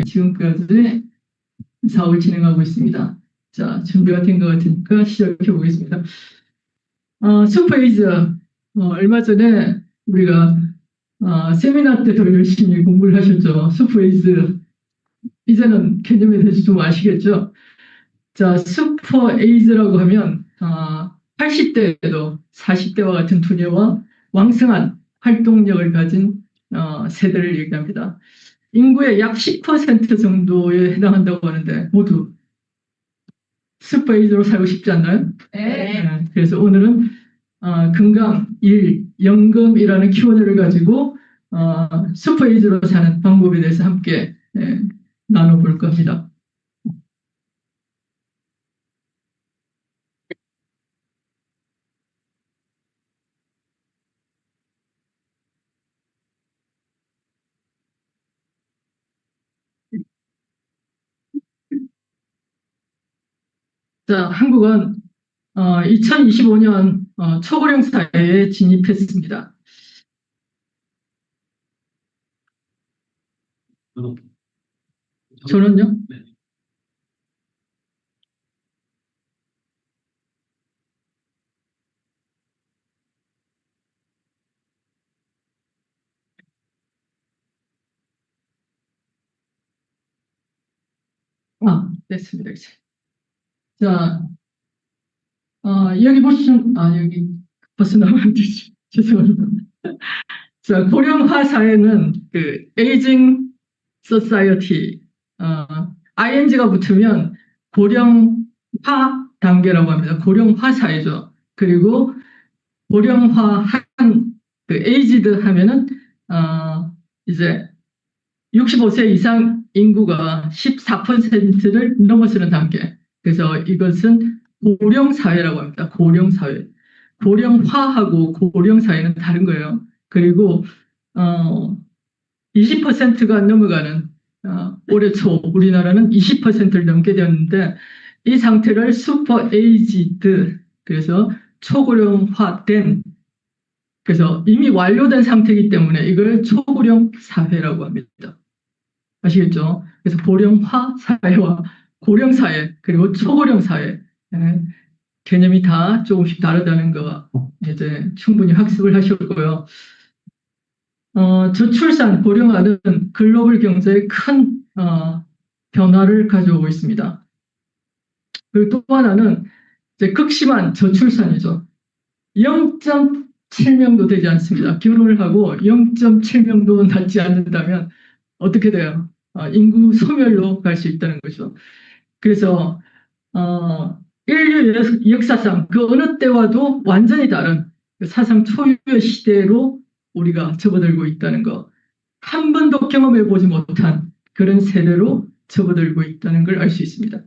지금까지 사업을 진행하고 있습니다. 자, 준비가 된 것 같으니까 시작해 보겠습니다. 슈퍼에이즈, 얼마 전에 우리가 세미나 때 더 열심히 공부를 하셨죠. 슈퍼에이즈, 이제는 개념에 대해서 좀 아시겠죠? 자, 슈퍼에이즈라고 하면 80대에도 40대와 같은 두뇌와 왕성한 활동력을 가진 세대를 얘기합니다. 인구의 약 10% 정도에 해당한다고 하는데 모두 슈퍼에이즈로 살고 싶지 않나요? 네. 그래서 오늘은 건강, 일, 연금이라는 키워드를 가지고 슈퍼에이즈로 사는 방법에 대해서 함께 나눠볼 겁니다. 자, 한국은 2025년 초고령 사회에 진입했습니다. 저는요? 네. 됐습니다. 이제. 자, 여기 보시면, 여기 벌써 나오면 안 되지. 죄송합니다. 자, 고령화 사회는 그 에이징 소사이어티, ing가 붙으면 고령화 단계라고 합니다. 고령화 사회죠. 그리고 고령화한 그 에이지드 하면은 이제 65세 이상 인구가 14%를 넘어서는 단계. 그래서 이것은 고령 사회라고 합니다. 고령 사회. 고령화하고 고령 사회는 다른 거예요. 그리고 20%가 넘어가는 올해 초 우리나라는 20%를 넘게 되었는데 이 상태를 슈퍼 에이지드, 그래서 초고령화된, 그래서 이미 완료된 상태이기 때문에 이걸 초고령 사회라고 합니다. 아시겠죠? 그래서 고령화 사회와 고령 사회 그리고 초고령 사회 개념이 다 조금씩 다르다는 거 이제 충분히 학습을 하셨고요. 저출산 고령화는 글로벌 경제에 큰 변화를 가져오고 있습니다. 그리고 또 하나는 이제 극심한 저출산이죠. 0.7명도 되지 않습니다. 결혼을 하고 0.7명도 낳지 않는다면 어떻게 돼요? 인구 소멸로 갈 수 있다는 거죠. 그래서 인류 역사상 그 어느 때와도 완전히 다른 사상 초유의 시대로 우리가 접어들고 있다는 거, 한 번도 경험해 보지 못한 그런 세대로 접어들고 있다는 걸 알 수 있습니다.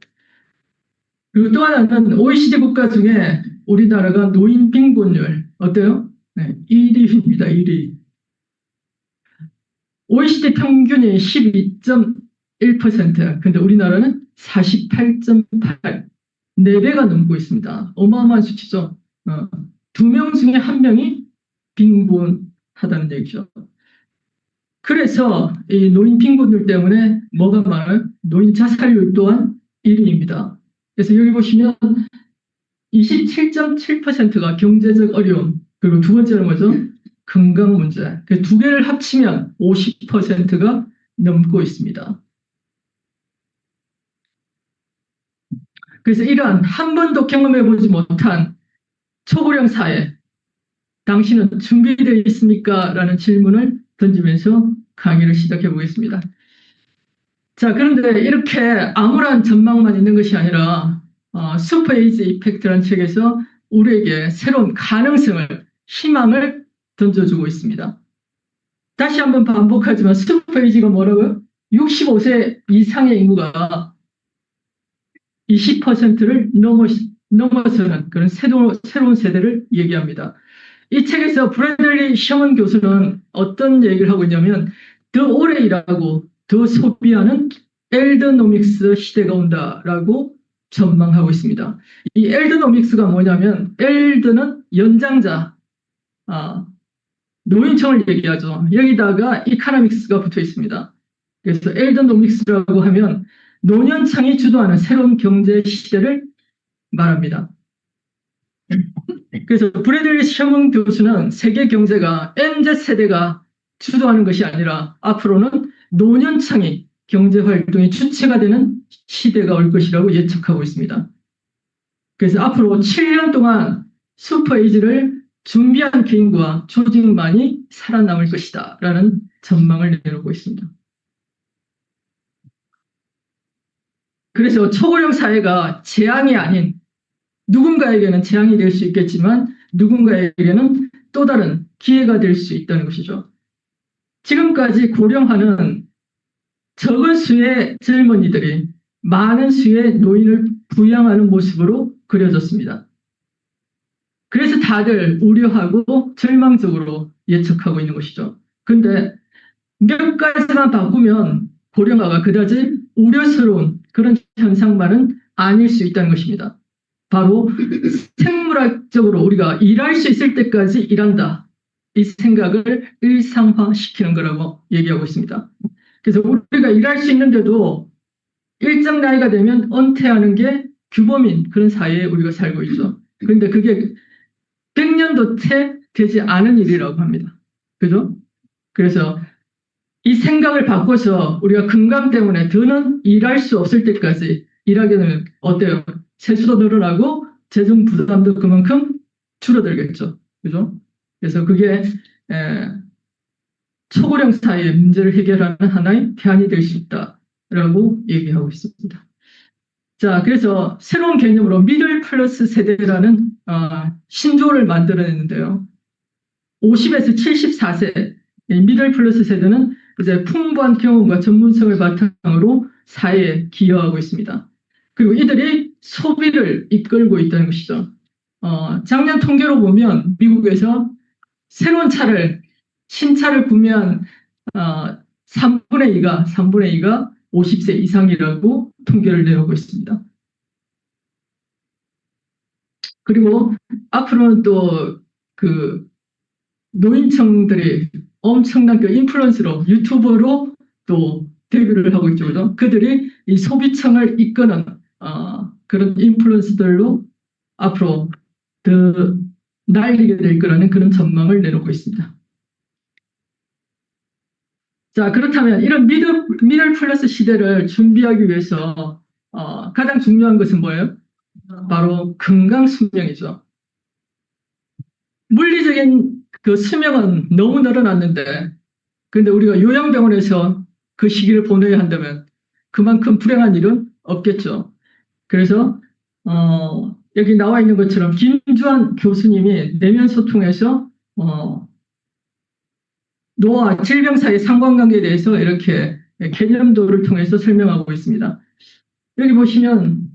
그리고 또 하나는 OECD 국가 중에 우리나라가 노인 빈곤율 어때요? 네, 1위입니다. 1위. OECD 평균이 12.1%, 근데 우리나라는 48.8, 4배가 넘고 있습니다. 어마어마한 수치죠. 2명 중에 1명이 빈곤하다는 얘기죠. 그래서 이 노인 빈곤율 때문에 뭐가 많아요? 노인 자살률 또한 1위입니다. 그래서 여기 보시면 27.7%가 경제적 어려움, 그리고 두 번째는 뭐죠? 건강 문제. 그 두 개를 합치면 50%가 넘고 있습니다. 그래서 이러한 한 번도 경험해보지 못한 초고령 사회, 당신은 준비되어 있습니까? 라는 질문을 던지면서 강의를 시작해 보겠습니다. 자, 그런데 이렇게 암울한 전망만 있는 것이 아니라 슈퍼에이지 이펙트라는 책에서 우리에게 새로운 가능성을, 희망을 던져주고 있습니다. 다시 한번 반복하지만 슈퍼에이지가 뭐라고요? 65세 이상의 인구가 20%를 넘어서는 그런 새로운 세대를 얘기합니다. 이 책에서 브래들리 셔먼 교수는 어떤 얘기를 하고 있냐면 더 오래 일하고 더 소비하는 엘더노믹스 시대가 온다라고 전망하고 있습니다. 이 엘더노믹스가 뭐냐면 엘더는 연장자, 노인층을 얘기하죠. 여기다가 이카노믹스가 붙어 있습니다. 그래서 엘더노믹스라고 하면 노년층이 주도하는 새로운 경제 시대를 말합니다. 그래서 브래들리 셔먼 교수는 세계 경제가 MZ세대가 주도하는 것이 아니라 앞으로는 노년층이 경제 활동의 주체가 되는 시대가 올 것이라고 예측하고 있습니다. 그래서 앞으로 7년 동안 슈퍼에이지를 준비한 개인과 조직만이 살아남을 것이다 라는 전망을 내놓고 있습니다. 그래서 초고령 사회가 재앙이 아닌, 누군가에게는 재앙이 될 수 있겠지만 누군가에게는 또 다른 기회가 될 수 있다는 것이죠. 지금까지 고령화는 적은 수의 젊은이들이 많은 수의 노인을 부양하는 모습으로 그려졌습니다. 그래서 다들 우려하고 절망적으로 예측하고 있는 것이죠. 근데 몇 가지만 바꾸면 고령화가 그다지 우려스러운 그런 현상만은 아닐 수 있다는 것입니다. 바로 생물학적으로 우리가 일할 수 있을 때까지 일한다. 이 생각을 일상화시키는 거라고 얘기하고 있습니다. 그래서 우리가 일할 수 있는데도 일정 나이가 되면 은퇴하는 게 규범인 그런 사회에 우리가 살고 있죠. 그런데 그게 100년도 채 되지 않은 일이라고 합니다. 그죠? 그래서 이 생각을 바꿔서 우리가 건강 때문에 더는 일할 수 없을 때까지 일하게 되면 어때요? 세수도 늘어나고 재정 부담도 그만큼 줄어들겠죠. 그죠? 그래서 그게 초고령 사회의 문제를 해결하는 하나의 대안이 될 수 있다라고 얘기하고 있습니다. 자, 그래서 새로운 개념으로 미들 플러스 세대라는 신조어를 만들어냈는데요. 50에서 74세 미들 플러스 세대는 이제 풍부한 경험과 전문성을 바탕으로 사회에 기여하고 있습니다. 그리고 이들이 소비를 이끌고 있다는 것이죠. 작년 통계로 보면 미국에서 새로운 차를 신차를 구매한 3분의 2가 50세 이상이라고 통계를 내놓고 있습니다. 그리고 앞으로는 또 그 노인층들이 엄청난 그 인플루언서로 유튜버로 또 데뷔를 하고 있죠. 그죠? 그들이 이 소비층을 이끄는 그런 인플루언서들로 앞으로 더 날리게 될 거라는 그런 전망을 내놓고 있습니다. 자, 그렇다면 이런 미들 플러스 시대를 준비하기 위해서 가장 중요한 것은 뭐예요? 바로 건강 수명이죠. 물리적인 그 수명은 너무 늘어났는데, 근데 우리가 요양병원에서 그 시기를 보내야 한다면 그만큼 불행한 일은 없겠죠. 그래서 여기 나와 있는 것처럼 김주환 교수님이 내면 소통에서 노화와 질병 사이의 상관관계에 대해서 이렇게 개념도를 통해서 설명하고 있습니다. 여기 보시면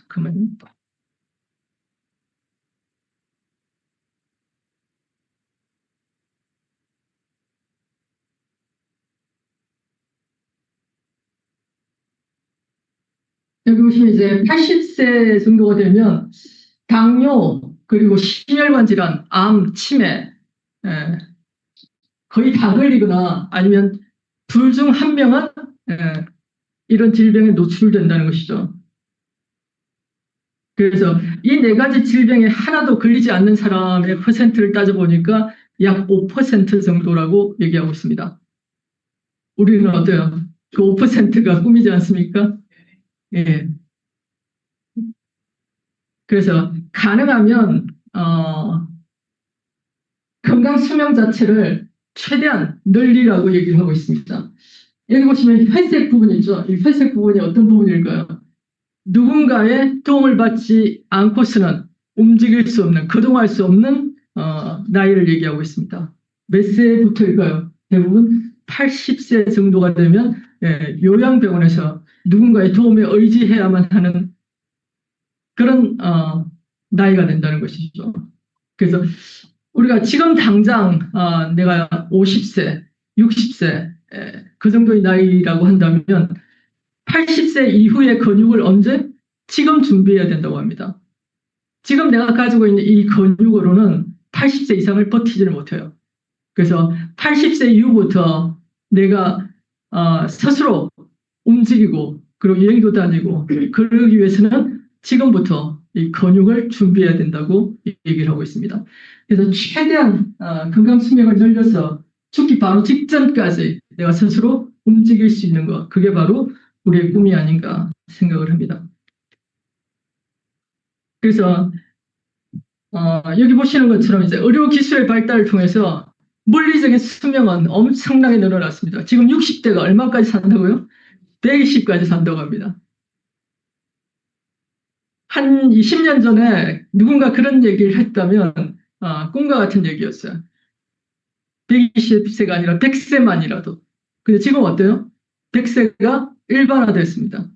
잠깐만요. 여기 보시면 이제 80세 정도가 되면 당뇨, 그리고 심혈관 질환, 암, 치매 거의 다 걸리거나 아니면 둘 중 한 명은 이런 질병에 노출된다는 것이죠. 그래서 이 네 가지 질병에 하나도 걸리지 않는 사람의 퍼센트를 따져보니까 약 5% 정도라고 얘기하고 있습니다. 우리는 어때요? 그 5%가 꿈이지 않습니까? 예. 그래서 가능하면 건강 수명 자체를 최대한 늘리라고 얘기를 하고 있습니다. 여기 보시면 회색 부분 있죠? 이 회색 부분이 어떤 부분일까요? 누군가의 도움을 받지 않고서는 움직일 수 없는, 거동할 수 없는 나이를 얘기하고 있습니다. 몇 세부터일까요? 대부분 80세 정도가 되면 요양병원에서 누군가의 도움에 의지해야만 하는 그런 나이가 된다는 것이죠. 그래서 우리가 지금 당장 내가 50세, 60세 그 정도의 나이라고 한다면 80세 이후의 근육을 언제? 지금 준비해야 된다고 합니다. 지금 내가 가지고 있는 이 근육으로는 80세 이상을 버티지를 못해요. 그래서 80세 이후부터 내가 스스로 움직이고 그리고 여행도 다니고 그러기 위해서는 지금부터 이 근육을 준비해야 된다고 얘기를 하고 있습니다. 그래서 최대한 건강 수명을 늘려서 죽기 바로 직전까지 내가 스스로 움직일 수 있는 것, 그게 바로 우리의 꿈이 아닌가 생각을 합니다. 그래서 여기 보시는 것처럼 이제 의료 기술의 발달을 통해서 물리적인 수명은 엄청나게 늘어났습니다. 지금 60대가 얼마까지 산다고요? 120까지 산다고 합니다. 한 20년 전에 누군가 그런 얘기를 했다면 꿈과 같은 얘기였어요. 120세가 아니라 100세만이라도. 근데 지금 어때요? 100세가 일반화됐습니다.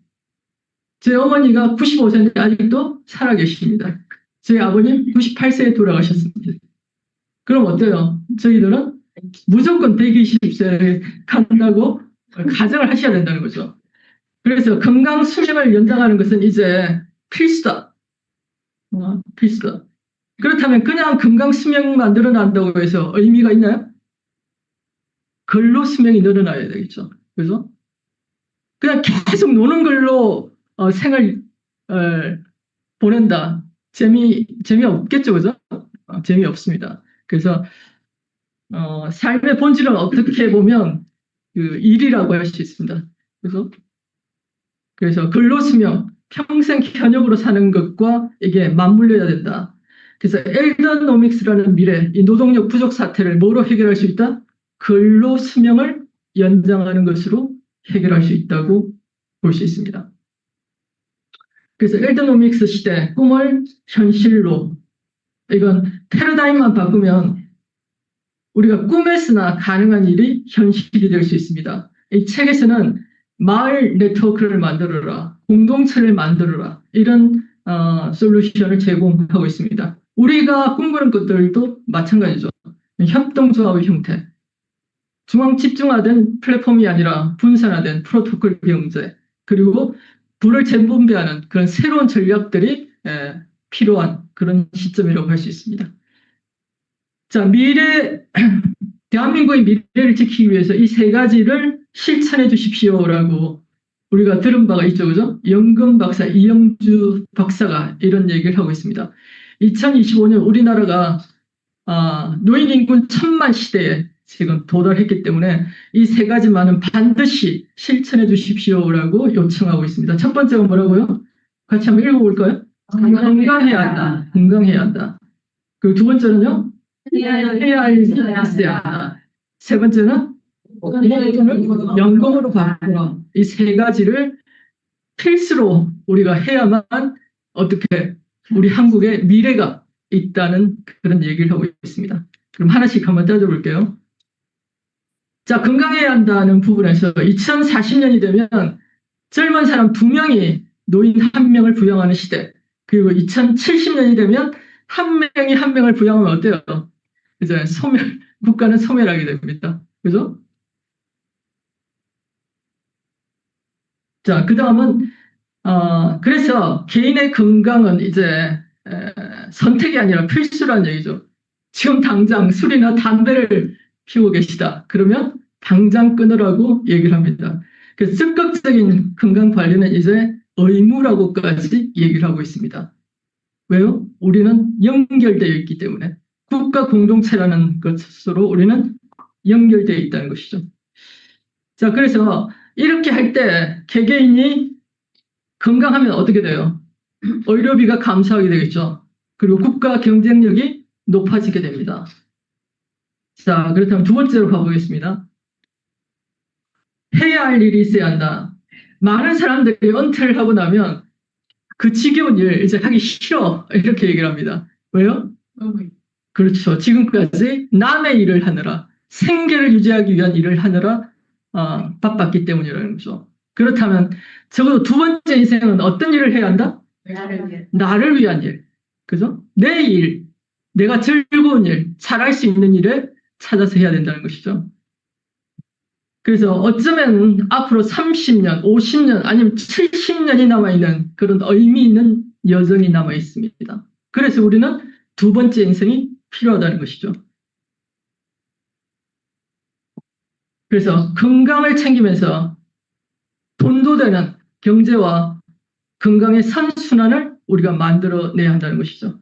제 어머니가 95세인데 아직도 살아계십니다. 제 아버님 98세에 돌아가셨습니다. 그럼 어때요? 저희들은 무조건 120세에 간다고 가정을 하셔야 된다는 거죠. 그래서 건강 수명을 연장하는 것은 이제 필수다. 필수다. 그렇다면 그냥 건강 수명만 늘어난다고 해서 의미가 있나요? 근로 수명이 늘어나야 되겠죠. 그래서 그냥 계속 노는 걸로 생을 보낸다. 재미없겠죠, 그죠? 재미없습니다. 그래서 삶의 본질은 어떻게 보면 그 일이라고 할 수 있습니다. 그래서 근로수명, 평생 현역으로 사는 것과 이게 맞물려야 된다. 그래서 엘더노믹스라는 미래, 이 노동력 부족 사태를 뭐로 해결할 수 있다? 근로수명을 연장하는 것으로 해결할 수 있다고 볼 수 있습니다. 그래서 엘더노믹스 시대, 꿈을 현실로, 이건 패러다임만 바꾸면 우리가 꿈에서나 가능한 일이 현실이 될 수 있습니다. 이 책에서는 마을 네트워크를 만들어라, 공동체를 만들어라, 이런 솔루션을 제공하고 있습니다. 우리가 꿈꾸는 것들도 마찬가지죠. 협동조합의 형태, 중앙 집중화된 플랫폼이 아니라 분산화된 프로토콜 경제, 그리고 부를 재분배하는 그런 새로운 전략들이 필요한 그런 시점이라고 할 수 있습니다. 자, 대한민국의 미래를 지키기 위해서 이 세 가지를 실천해 주십시오라고 우리가 들은 바가 있죠, 그죠? 연금 박사, 이영주 박사가 이런 얘기를 하고 있습니다. 2025년 우리나라가 노인 인구 1000만 시대에 지금 도달했기 때문에 이 세 가지만은 반드시 실천해 주십시오라고 요청하고 있습니다. 첫 번째가 뭐라고요? 같이 한번 읽어볼까요? 건강해야 한다. 건강해야 한다. 그리고 두 번째는요? 해야 할 일이 있어야 한다. 세 번째는 연금으로 바꾸라. 이 세 가지를 필수로 우리가 해야만 어떻게 우리 한국의 미래가 있다는 그런 얘기를 하고 있습니다. 그럼 하나씩 한번 따져볼게요. 자, 건강해야 한다는 부분에서 2040년이 되면 젊은 사람 2명이 노인 1명을 부양하는 시대, 그리고 2070년이 되면 1명이 1명을 부양하면 어때요? 이제 국가는 소멸하게 됩니다. 그죠? 자, 그 다음은, 그래서 개인의 건강은 이제 선택이 아니라 필수라는 얘기죠. 지금 당장 술이나 담배를 피우고 계시다. 그러면 당장 끊으라고 얘기를 합니다. 그래서 적극적인 건강 관리는 이제 의무라고까지 얘기를 하고 있습니다. 왜요? 우리는 연결되어 있기 때문에. 국가 공동체라는 것으로 우리는 연결되어 있다는 것이죠. 자, 그래서 이렇게 할 때 개개인이 건강하면 어떻게 돼요? 의료비가 감소하게 되겠죠. 그리고 국가 경쟁력이 높아지게 됩니다. 자, 그렇다면 두 번째로 가보겠습니다. 해야 할 일이 있어야 한다. 많은 사람들이 은퇴를 하고 나면 그 지겨운 일 이제 하기 싫어 이렇게 얘기를 합니다. 왜요? 그렇죠. 지금까지 남의 일을 하느라, 생계를 유지하기 위한 일을 하느라 바빴기 때문이라는 거죠. 그렇다면 적어도 두 번째 인생은 어떤 일을 해야 한다? 나를 위한 일. 그죠? 내 일, 내가 즐거운 일, 잘할 수 있는 일을 찾아서 해야 된다는 것이죠. 그래서 어쩌면 앞으로 30년, 50년, 아니면 70년이 남아있는 그런 의미 있는 여정이 남아 있습니다. 그래서 우리는 두 번째 인생이 필요하다는 것이죠. 그래서 건강을 챙기면서 돈도 되는 경제와 건강의 선순환을 우리가 만들어내야 한다는 것이죠.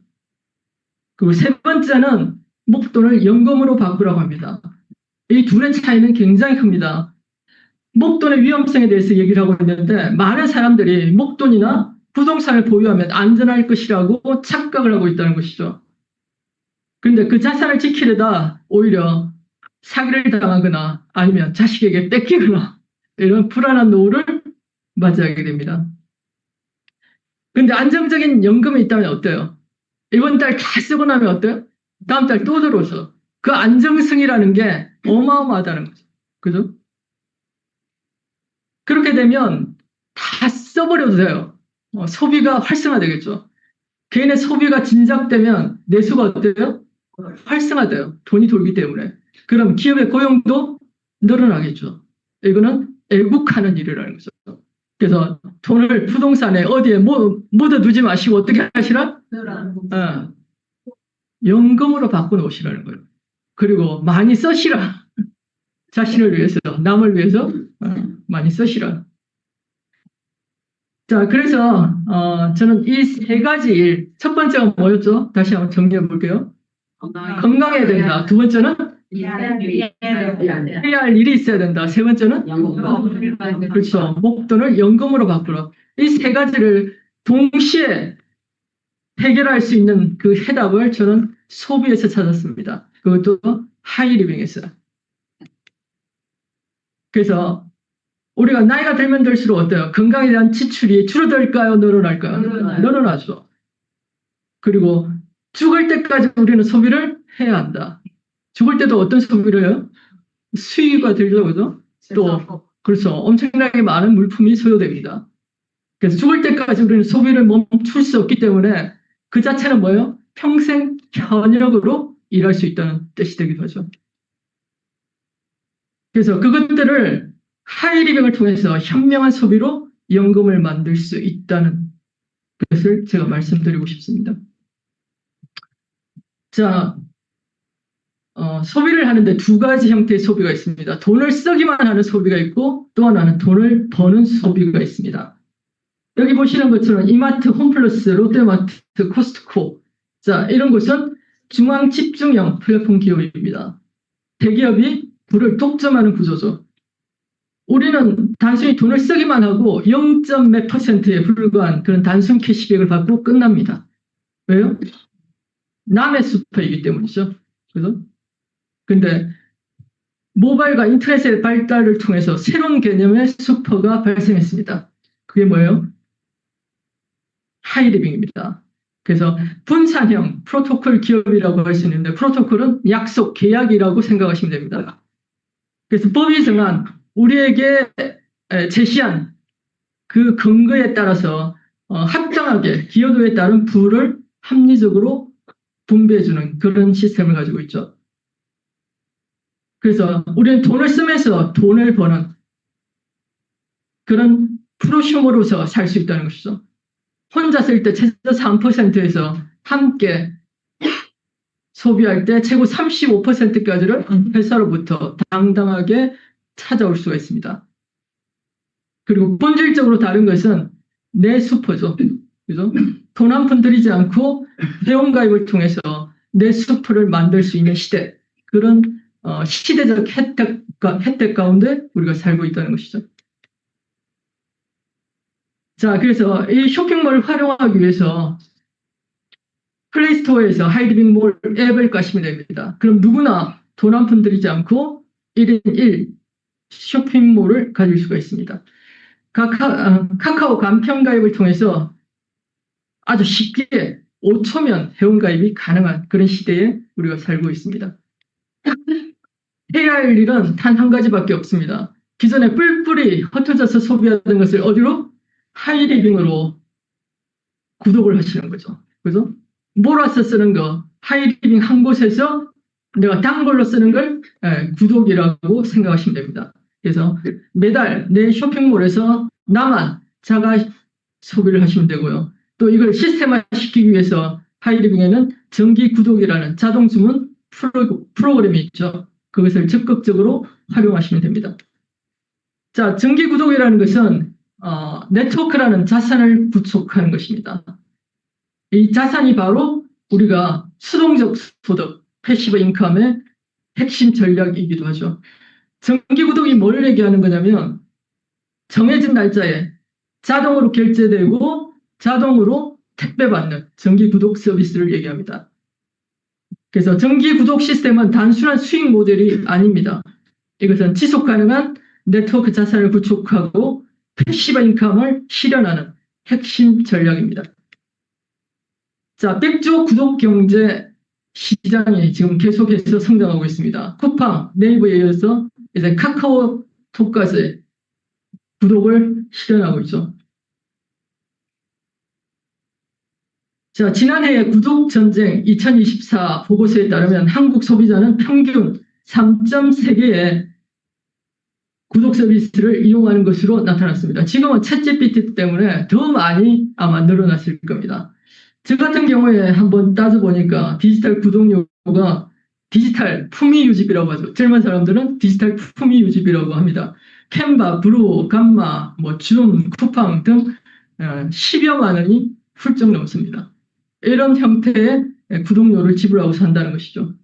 그리고 세 번째는 목돈을 연금으로 바꾸라고 합니다. 이 둘의 차이는 굉장히 큽니다. 목돈의 위험성에 대해서 얘기를 하고 있는데 많은 사람들이 목돈이나 부동산을 보유하면 안전할 것이라고 착각을 하고 있다는 것이죠. 그런데 그 자산을 지키려다 오히려 사기를 당하거나 아니면 자식에게 뺏기거나 이런 불안한 노후를 맞이하게 됩니다. 그런데 안정적인 연금이 있다면 어때요? 이번 달 다 쓰고 나면 어때요? 다음 달 또 들어오죠. 그 안정성이라는 게 어마어마하다는 거죠. 그죠? 그렇게 되면 다 써버려도 돼요. 소비가 활성화되겠죠. 개인의 소비가 진작되면 내수가 어때요? 활성화돼요. 돈이 돌기 때문에. 그럼 기업의 고용도 늘어나겠죠. 이거는 애국하는 일이라는 거죠. 그래서 돈을 부동산에 어디에 묻어두지 마시고 어떻게 하시라? 연금으로 바꿔놓으시라는 거예요. 그리고 많이 쓰시라. 자신을 위해서, 남을 위해서 많이 쓰시라. 자, 그래서 저는 이 세 가지 일, 첫 번째가 뭐였죠? 다시 한번 정리해 볼게요. 건강해야 된다. 두 번째는 해야 할 일이 있어야 된다. 세 번째는 그렇죠. 목돈을 연금으로 바꾸라. 이 세 가지를 동시에 해결할 수 있는 그 해답을 저는 소비에서 찾았습니다. 그것도 하이리빙에서. 그래서 우리가 나이가 들면 들수록 어때요? 건강에 대한 지출이 줄어들까요? 늘어날까요? 늘어나죠. 그리고 죽을 때까지 우리는 소비를 해야 한다. 죽을 때도 어떤 소비를 해요? 수위가 들죠, 그죠? 또, 그렇죠. 엄청나게 많은 물품이 소요됩니다. 그래서 죽을 때까지 우리는 소비를 멈출 수 없기 때문에 그 자체는 뭐예요? 평생 현역으로 일할 수 있다는 뜻이 되기도 하죠. 그래서 그것들을 하이리빙을 통해서 현명한 소비로 연금을 만들 수 있다는 것을 제가 말씀드리고 싶습니다. 자, 소비를 하는데 두 가지 형태의 소비가 있습니다. 돈을 쓰기만 하는 소비가 있고 또 하나는 돈을 버는 소비가 있습니다. 여기 보시는 것처럼 이마트, 홈플러스, 롯데마트, 코스트코 자 이런 곳은 중앙 집중형 플랫폼 기업입니다. 대기업이 부를 독점하는 구조죠. 우리는 단순히 돈을 쓰기만 하고 0. 몇 %에 불과한 그런 단순 캐시백을 받고 끝납니다. 왜요? 남의 슈퍼이기 때문이죠. 그죠? 근데 모바일과 인터넷의 발달을 통해서 새로운 개념의 슈퍼가 발생했습니다. 그게 뭐예요? 하이리빙입니다. 그래서 분산형 프로토콜 기업이라고 할 수 있는데 프로토콜은 약속, 계약이라고 생각하시면 됩니다. 그래서 법이 정한 우리에게 제시한 그 근거에 따라서 합당하게 기여도에 따른 부를 합리적으로 분배해주는 그런 시스템을 가지고 있죠. 그래서 우리는 돈을 쓰면서 돈을 버는 그런 프로슈머로서 살 수 있다는 것이죠. 혼자 쓸 때 최소 3%에서 함께 소비할 때 최고 35%까지를 회사로부터 당당하게 찾아올 수가 있습니다. 그리고 본질적으로 다른 것은 내 슈퍼죠. 그죠? 돈 한 푼 들이지 않고 회원가입을 통해서 내 슈퍼를 만들 수 있는 시대. 그런 시대적 혜택 가운데 우리가 살고 있다는 것이죠. 자, 그래서 이 쇼핑몰을 활용하기 위해서 플레이스토어에서 하이리빙몰 앱을 까시면 됩니다. 그럼 누구나 돈 한 푼 들이지 않고 1인 1 쇼핑몰을 가질 수가 있습니다. 카카오 간편 가입을 통해서 아주 쉽게 5초면 회원 가입이 가능한 그런 시대에 우리가 살고 있습니다. 해야 할 일은 단 한 가지밖에 없습니다. 기존에 뿔뿔이 흩어져서 소비하던 것을 어디로? 하이리빙으로 구독을 하시는 거죠. 그죠? 몰아서 쓰는 거, 하이리빙 한 곳에서 내가 단골로 쓰는 걸 구독이라고 생각하시면 됩니다. 그래서 매달 내 쇼핑몰에서 나만 자가 소비를 하시면 되고요. 또 이걸 시스템화 시키기 위해서 하이리빙에는 정기 구독이라는 자동 주문 프로그램이 있죠. 그것을 적극적으로 활용하시면 됩니다. 자, 정기 구독이라는 것은 네트워크라는 자산을 구축하는 것입니다. 이 자산이 바로 우리가 수동적 소득, 패시브 인컴의 핵심 전략이기도 하죠. 정기 구독이 뭘 얘기하는 거냐면 정해진 날짜에 자동으로 결제되고 자동으로 택배받는 정기 구독 서비스를 얘기합니다. 그래서 정기 구독 시스템은 단순한 수익 모델이 아닙니다. 이것은 지속 가능한 네트워크 자산을 구축하고 패시브 인컴을 실현하는 핵심 전략입니다. 자, 백조 구독 경제 시장이 지금 계속해서 성장하고 있습니다. 쿠팡, 네이버에 이어서 이제 카카오톡까지 구독을 실현하고 있죠. 자, 지난해의 구독 전쟁 2024 보고서에 따르면 한국 소비자는 평균 3.3개의 구독 서비스를 이용하는 것으로 나타났습니다. 지금은 챗GPT 때문에 더 많이 아마 늘어났을 겁니다. 저 같은 경우에 한번 따져보니까 디지털 구독료가 디지털 품위 유지비라고 하죠. 젊은 사람들은 디지털 품위 유지비라고 합니다. 캔바, 브루, 감마, 줌, 쿠팡 등 10여만 원이 훌쩍 넘습니다. 이런 형태의 구독료를 지불하고 산다는 것이죠.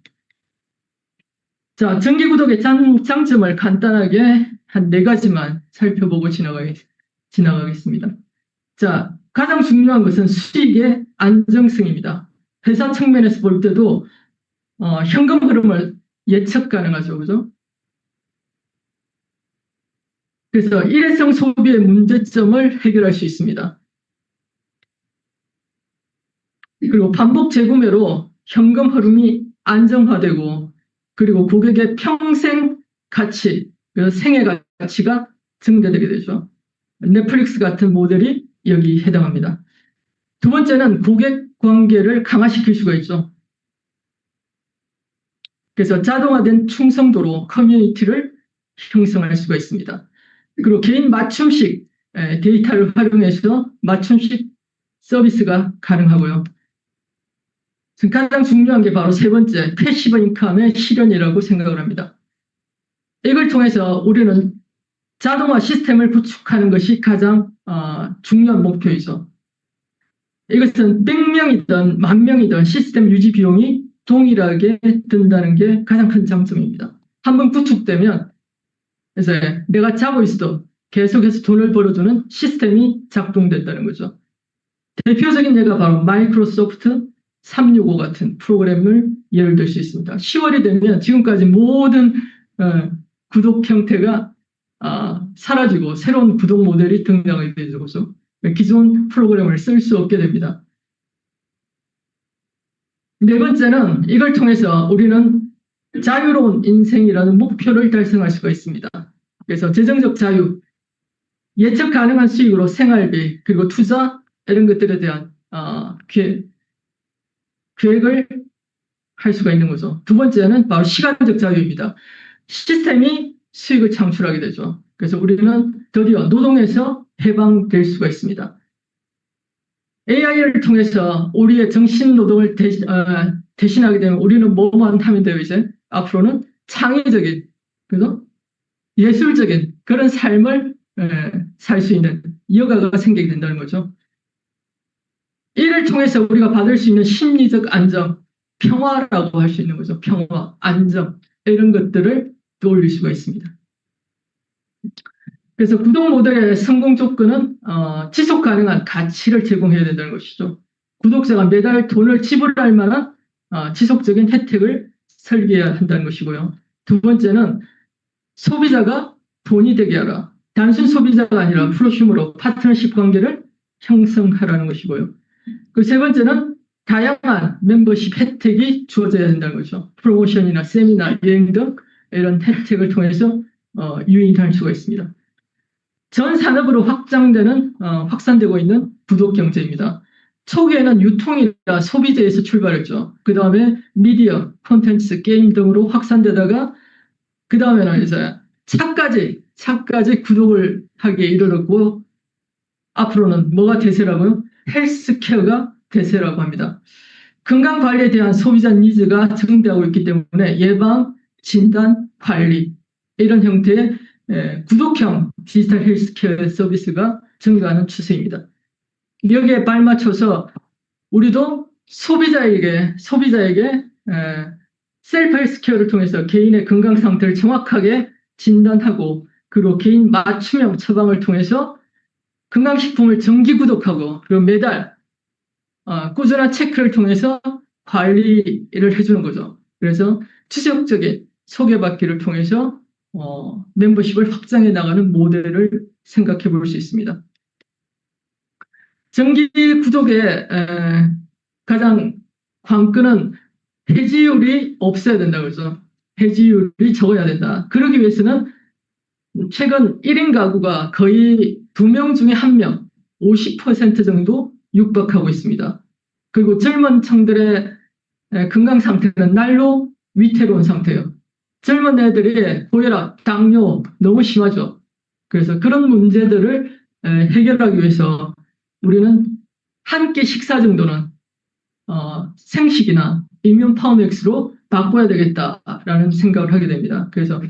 자, 정기 구독의 장점을 간단하게 한 4가지만 살펴보고 지나가겠습니다. 자, 가장 중요한 것은 수익의 안정성입니다. 회사 측면에서 볼 때도 현금 흐름을 예측 가능하죠. 그죠? 그래서 일회성 소비의 문제점을 해결할 수 있습니다. 그리고 반복 재구매로 현금 흐름이 안정화되고 그리고 고객의 평생 가치, 생애 가치가 증대되게 되죠. 넷플릭스 같은 모델이 여기 해당합니다. 두 번째는 고객 관계를 강화시킬 수가 있죠. 그래서 자동화된 충성도로 커뮤니티를 형성할 수가 있습니다. 그리고 개인 맞춤식 데이터를 활용해서 맞춤식 서비스가 가능하고요. 가장 중요한 게 바로 세 번째, 패시브 인컴의 실현이라고 생각을 합니다. 이걸 통해서 우리는 자동화 시스템을 구축하는 것이 가장 중요한 목표이죠. 이것은 100명이든 10,000명이든 시스템 유지 비용이 동일하게 든다는 게 가장 큰 장점입니다. 한번 구축되면 그래서 내가 자고 있어도 계속해서 돈을 벌어주는 시스템이 작동된다는 거죠. 대표적인 예가 바로 마이크로소프트 365 같은 프로그램을 예를 들 수 있습니다. 10월이 되면 지금까지 모든 구독 형태가 사라지고 새로운 구독 모델이 등장하게 되죠. 기존 프로그램을 쓸 수 없게 됩니다. 네 번째는 이걸 통해서 우리는 자유로운 인생이라는 목표를 달성할 수가 있습니다. 그래서 재정적 자유, 예측 가능한 수익으로 생활비, 그리고 투자 이런 것들에 대한 계획을 할 수가 있는 거죠. 두 번째는 바로 시간적 자유입니다. 시스템이 수익을 창출하게 되죠. 그래서 우리는 드디어 노동에서 해방될 수가 있습니다. AI를 통해서 우리의 정신 노동을 대신하게 되면 우리는 뭐만 하면 돼요, 이제? 앞으로는 창의적인, 그래서 예술적인 그런 삶을 살 수 있는 여가가 생기게 된다는 거죠. 이를 통해서 우리가 받을 수 있는 심리적 안정, 평화라고 할 수 있는 거죠. 평화, 안정, 이런 것들을 떠올릴 수가 있습니다. 그래서 구독 모델의 성공 조건은 지속 가능한 가치를 제공해야 된다는 것이죠. 구독자가 매달 돈을 지불할 만한 지속적인 혜택을 설계해야 한다는 것이고요. 두 번째는 소비자가 돈이 되게 하라. 단순 소비자가 아니라 프로슈머로 파트너십 관계를 형성하라는 것이고요. 그 세 번째는 다양한 멤버십 혜택이 주어져야 된다는 거죠. 프로모션이나 세미나, 여행 등 이런 혜택을 통해서 유인할 수가 있습니다. 전 산업으로 확산되고 있는 구독 경제입니다. 초기에는 유통이나 소비재에서 출발했죠. 그 다음에 미디어, 콘텐츠, 게임 등으로 확산되다가 그 다음에는 이제 차까지 구독을 하기에 이르렀고 앞으로는 뭐가 대세라고요? 헬스케어가 대세라고 합니다. 건강 관리에 대한 소비자 니즈가 증대하고 있기 때문에 예방, 진단, 관리 이런 형태의 구독형 디지털 헬스케어 서비스가 증가하는 추세입니다. 여기에 발맞춰서 우리도 소비자에게 셀프 헬스케어를 통해서 개인의 건강 상태를 정확하게 진단하고 그리고 개인 맞춤형 처방을 통해서 건강식품을 정기 구독하고 그리고 매달 꾸준한 체크를 통해서 관리를 해주는 거죠. 그래서 추적적인 소개받기를 통해서 멤버십을 확장해 나가는 모델을 생각해 볼 수 있습니다. 정기 구독의 가장 관건은 해지율이 없어야 된다 그러죠. 해지율이 적어야 된다. 그러기 위해서는 최근 1인 가구가 거의 2명 중에 1명, 50% 정도 육박하고 있습니다. 그리고 젊은 층들의 건강 상태는 날로 위태로운 상태예요. 젊은 애들이 고혈압, 당뇨 너무 심하죠. 그래서 그런 문제들을 해결하기 위해서 우리는 한 끼 식사 정도는 생식이나 이뮨 파워맥스로 바꿔야 되겠다라는 생각을 하게 됩니다. 그래서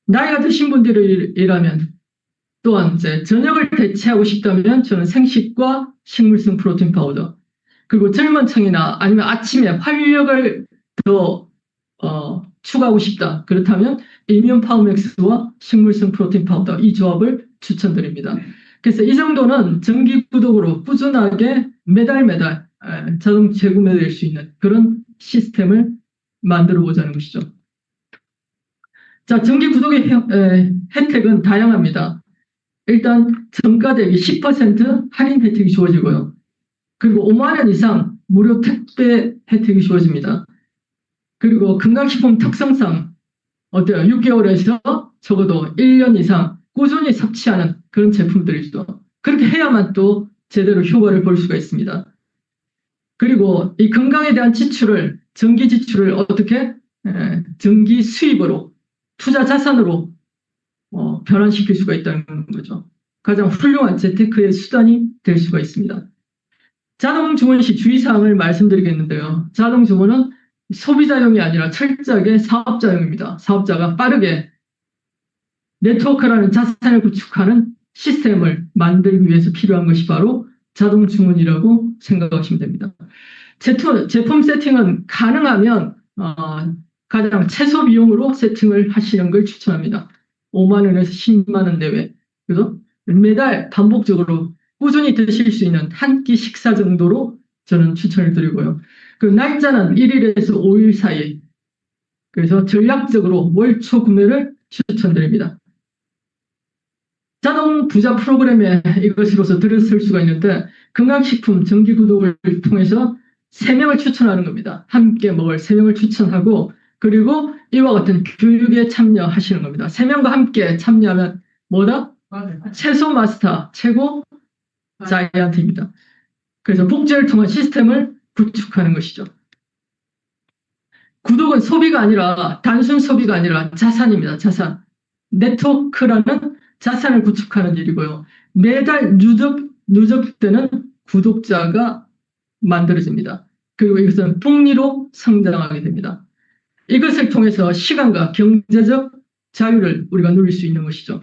나이가 드신 분들이라면 또한 이제 저녁을 대체하고 싶다면 저는 생식과 식물성 프로틴 파우더 그리고 젊은 층이나 아니면 아침에 활력을 더 추가하고 싶다. 그렇다면 이뮨 파워맥스와 식물성 프로틴 파우더 이 조합을 추천드립니다. 그래서 이 정도는 정기 구독으로 꾸준하게 매달 자동 재구매될 수 있는 그런 시스템을 만들어 보자는 것이죠. 자, 정기 구독의 혜택은 다양합니다. 일단 정가 대비 10% 할인 혜택이 주어지고요. 그리고 5만 원 이상 무료 택배 혜택이 주어집니다. 그리고 건강식품 특성상 어때요? 6개월에서 적어도 1년 이상 꾸준히 섭취하는 그런 제품들이죠. 그렇게 해야만 또 제대로 효과를 볼 수가 있습니다. 그리고 이 건강에 대한 지출을 정기 지출을 어떻게 정기 수입으로 투자 자산으로 변환시킬 수가 있다는 거죠. 가장 훌륭한 재테크의 수단이 될 수가 있습니다. 자동 주문 시 주의사항을 말씀드리겠는데요. 자동 주문은 소비자용이 아니라 철저하게 사업자용입니다. 사업자가 빠르게 네트워크라는 자산을 구축하는 시스템을 만들기 위해서 필요한 것이 바로 자동 주문이라고 생각하시면 됩니다. 제품 세팅은 가능하면 가장 최소 비용으로 세팅을 하시는 걸 추천합니다. 5만 원에서 10만 원 내외. 그래서 매달 반복적으로 꾸준히 드실 수 있는 한 끼 식사 정도로 저는 추천을 드리고요. 그 날짜는 1일에서 5일 사이. 그래서 전략적으로 월초 구매를 추천드립니다. 자동 부자 프로그램에 이것으로서 들어설 수가 있는데 건강식품 정기 구독을 통해서 3명을 추천하는 겁니다. 함께 먹을 3명을 추천하고 그리고 이와 같은 교육에 참여하시는 겁니다. 3명과 함께 참여하면 뭐다? 최소 마스터, 최고 자이언트입니다. 그래서 복제를 통한 시스템을 구축하는 것이죠. 구독은 소비가 아니라 단순 소비가 아니라 자산입니다. 자산. 네트워크라는 자산을 구축하는 일이고요. 매달 누적되는 구독자가 만들어집니다. 그리고 이것은 복리로 성장하게 됩니다. 이것을 통해서 시간과 경제적 자유를 우리가 누릴 수 있는 것이죠.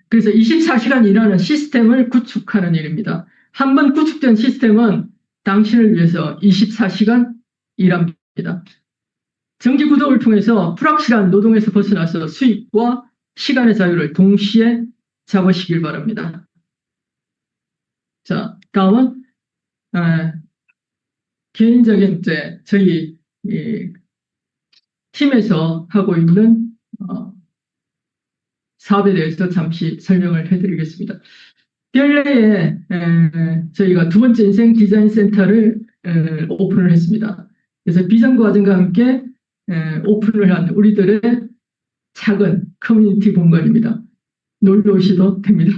그래서 24시간 일하는 시스템을 구축하는 일입니다. 한번 구축된 시스템은 당신을 위해서 24시간 일합니다. 정기 구독을 통해서 불확실한 노동에서 벗어나서 수입과 시간의 자유를 동시에 잡으시길 바랍니다. 자, 다음은 개인적인 이제 저희 팀에서 하고 있는 사업에 대해서 잠시 설명을 해드리겠습니다. 별내에 저희가 두 번째 인생 디자인 센터를 오픈을 했습니다. 그래서 비전 과정과 함께 오픈을 한 우리들의 작은 커뮤니티 공간입니다. 놀러 오셔도 됩니다.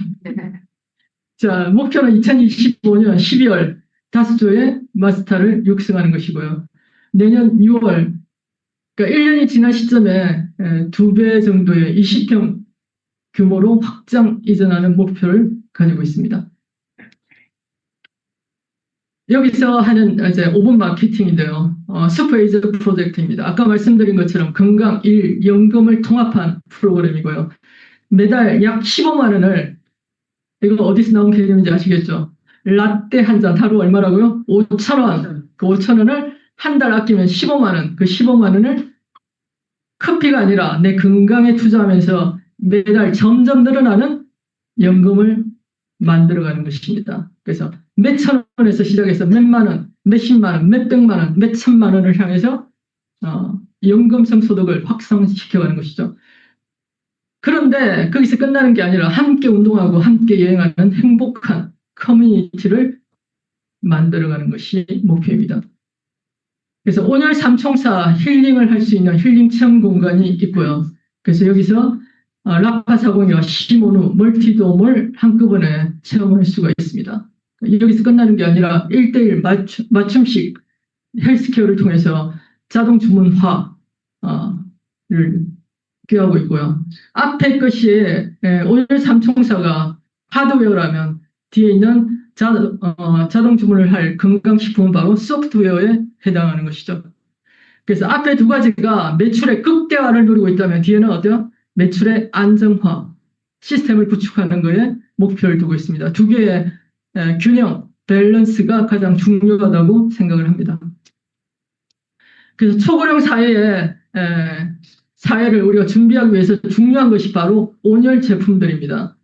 자, 목표는 2025년 12월 5조의 마스터를 육성하는 것이고요. 내년 6월, 그러니까 1년이 지난 시점에 2배 정도의 20평 규모로 확장 이전하는 목표를 가지고 있습니다. 여기서 하는 이제 5분 마케팅인데요. 슈퍼에이즈 프로젝트입니다. 아까 말씀드린 것처럼 건강, 일, 연금을 통합한 프로그램이고요. 매달 약 15만 원을, 이거 어디서 나온 개념인지 아시겠죠? 라떼 한 잔 하루 얼마라고요? 5천 원. 그 5천 원을 한 달 아끼면 15만 원. 그 15만 원을 커피가 아니라 내 건강에 투자하면서 매달 점점 늘어나는 연금을 만들어가는 것입니다. 그래서 몇천 원에서 시작해서 몇만 원, 몇십만 원, 몇백만 원, 몇천만 원을 향해서 연금성 소득을 확산시켜가는 것이죠. 그런데 거기서 끝나는 게 아니라 함께 운동하고 함께 여행하는 행복한 커뮤니티를 만들어가는 것이 목표입니다. 그래서 온열 삼총사 힐링을 할 수 있는 힐링 체험 공간이 있고요. 그래서 여기서 라파사공이와 시모누, 멀티돔을 한꺼번에 체험할 수가 있습니다. 여기서 끝나는 게 아니라 1대1 맞춤식 헬스케어를 통해서 자동 주문화를 기하고 있고요. 앞에 것이 온열 삼총사가 하드웨어라면 뒤에 있는 자동 주문을 할 건강식품은 바로 소프트웨어에 해당하는 것이죠. 그래서 앞에 두 가지가 매출의 극대화를 누리고 있다면 뒤에는 어때요? 매출의 안정화, 시스템을 구축하는 것에 목표를 두고 있습니다. 두 개의 균형, 밸런스가 가장 중요하다고 생각을 합니다. 그래서 초고령 사회를 우리가 준비하기 위해서 중요한 것이 바로 온열 제품들입니다.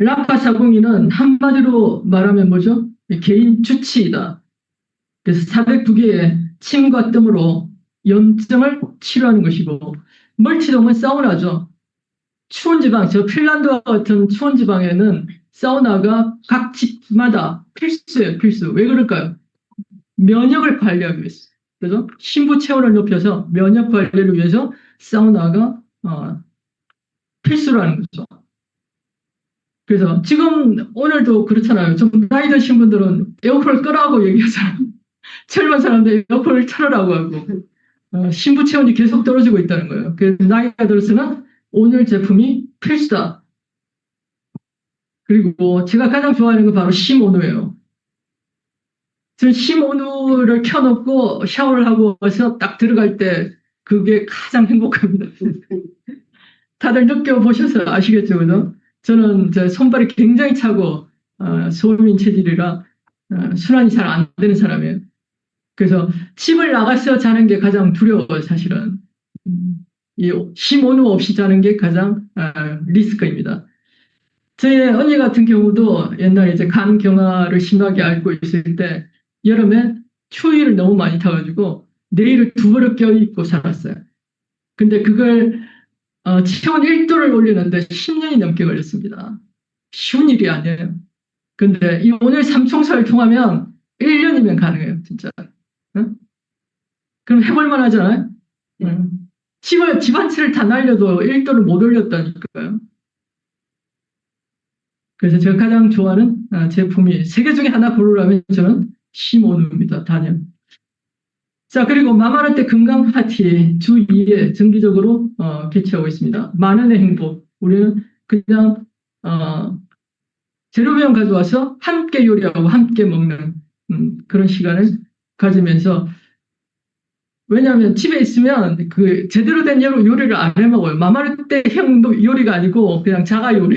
라파사공이는 한마디로 말하면 뭐죠? 개인 주치이다. 그래서 402개의 침과 뜸으로 염증을 치료하는 것이고, 멀티돔은 사우나죠. 추운 지방, 저 핀란드와 같은 추운 지방에는 사우나가 각 집마다 필수예요, 필수. 왜 그럴까요? 면역을 관리하기 위해서. 그래서 신부 체온을 높여서 면역 관리를 위해서 사우나가 필수라는 거죠. 그래서 지금 오늘도 그렇잖아요. 좀 나이 드신 분들은 에어컨을 끄라고 얘기하잖아요. 젊은 사람들 에어컨을 틀으라고 하고 신부 체온이 계속 떨어지고 있다는 거예요. 그래서 나이가 들어서는 온열 제품이 필수다. 그리고 제가 가장 좋아하는 건 바로 심온누예요. 저는 심온누를 켜놓고 샤워를 하고 와서 딱 들어갈 때 그게 가장 행복합니다. 다들 느껴보셔서 아시겠죠, 그죠? 저는 손발이 굉장히 차고 소민 체질이라 순환이 잘 안 되는 사람이에요. 그래서 집을 나가서 자는 게 가장 두려워요, 사실은. 이 심온누 없이 자는 게 가장 리스크입니다. 저희 언니 같은 경우도 옛날에 이제 간경화를 심하게 앓고 있을 때 여름에 추위를 너무 많이 타가지고 내일을 두 벌을 껴입고 살았어요. 근데 그걸 체온 1도를 올리는데 10년이 넘게 걸렸습니다. 쉬운 일이 아니에요. 근데 이 오늘 삼총사를 통하면 1년이면 가능해요, 진짜. 응? 그럼 해볼만 하잖아요? 응. 집 한 채를 다 날려도 1도를 못 올렸다니까요. 그래서 제가 가장 좋아하는 제품이 세 개 중에 하나 고르라면 저는 심온누입니다. 단연. 자, 그리고 마마라떼 건강 파티 주 2회 정기적으로 개최하고 있습니다. 만원의 행복. 우리는 그냥 재료비용 가져와서 함께 요리하고 함께 먹는 그런 시간을 가지면서, 왜냐하면 집에 있으면 그 제대로 된 요리를 안 해 먹어요. 마마라떼형 요리가 아니고 그냥 자가 요리.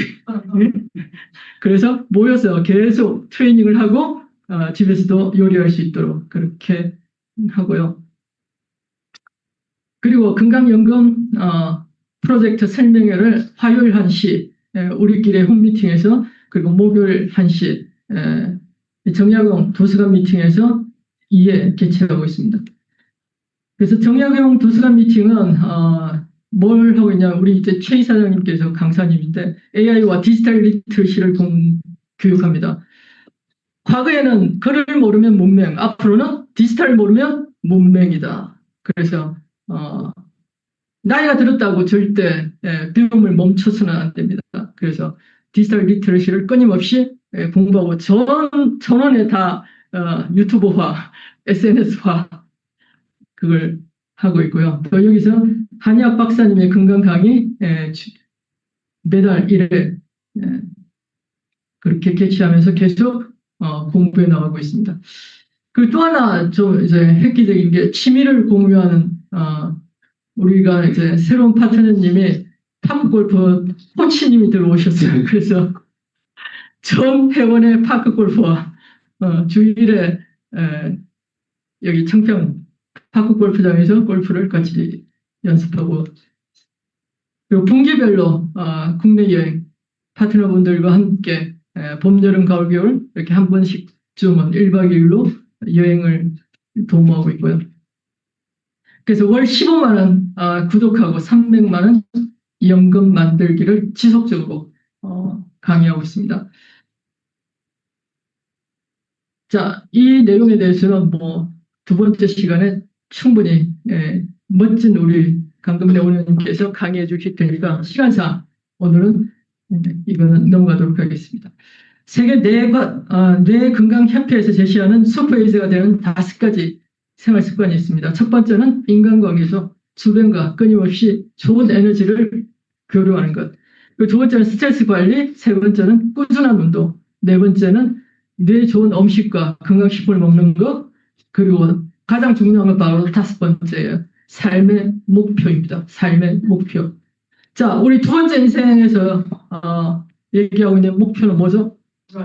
그래서 모여서 계속 트레이닝을 하고 집에서도 요리할 수 있도록 그렇게 하고요. 그리고 건강연금 프로젝트 설명회를 화요일 1시 우리끼리 홈미팅에서, 그리고 목요일 1시 정약용 도서관 미팅에서 2회 개최하고 있습니다. 그래서 정약용 도서관 미팅은 뭘 하고 있냐, 우리 이제 최 이사장님께서 강사님인데 AI와 디지털 리터시를 교육합니다. 과거에는 글을 모르면 문맹, 앞으로는 디지털 모르면 문맹이다. 그래서 나이가 들었다고 절대 배움을 멈춰서는 안 됩니다. 그래서 디지털 리터시를 끊임없이 공부하고 전원에 다 유튜브화, SNS화 그걸 하고 있고요. 또 여기서 한의학 박사님의 건강 강의 매달 1회 그렇게 개최하면서 계속 공부해 나가고 있습니다. 그 또 하나 좀 이제 획기적인 게 취미를 공유하는 우리가 이제 새로운 파트너님이 파크 골프 코치님이 들어오셨어요. 그래서 전 회원의 파크 골프와 주일에 여기 청평 파크 골프장에서 골프를 같이 연습하고, 그리고 분기별로 국내 여행 파트너분들과 함께 봄, 여름, 가을, 겨울 이렇게 한 번씩쯤은 1박 2일로 여행을 도모하고 있고요. 그래서 월 15만 원 구독하고 300만 원 연금 만들기를 지속적으로 강의하고 있습니다. 자, 이 내용에 대해서는 뭐 두 번째 시간에 충분히 멋진 우리 강금래 원장님께서 강의해 주실 테니까 시간상 오늘은 이거는 넘어가도록 하겠습니다. 세계 뇌건강협회에서 제시하는 슈퍼에이즈가 되는 5가지 생활 습관이 있습니다. 첫 번째는 인간관계에서 주변과 끊임없이 좋은 에너지를 교류하는 것. 그리고 두 번째는 스트레스 관리, 세 번째는 꾸준한 운동, 네 번째는 뇌 좋은 음식과 건강식품을 먹는 것, 그리고 가장 중요한 건 바로 5번째예요. 삶의 목표입니다. 삶의 목표. 자, 우리 두 번째 인생에서 얘기하고 있는 목표는 뭐죠?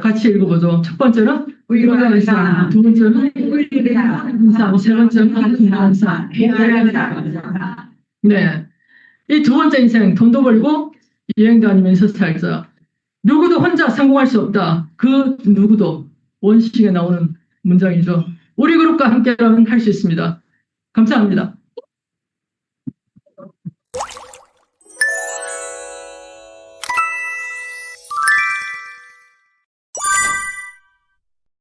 같이 읽어보죠. 첫 번째는 의료의 삶, 두 번째는 의료의 삶, 세 번째는 건강상. 네, 이 두 번째 인생 돈도 벌고 여행 다니면서 살자. 누구도 혼자 성공할 수 없다. 그 누구도 원식에 나오는 문장이죠. 우리 그룹과 함께라면 할 수 있습니다. 감사합니다.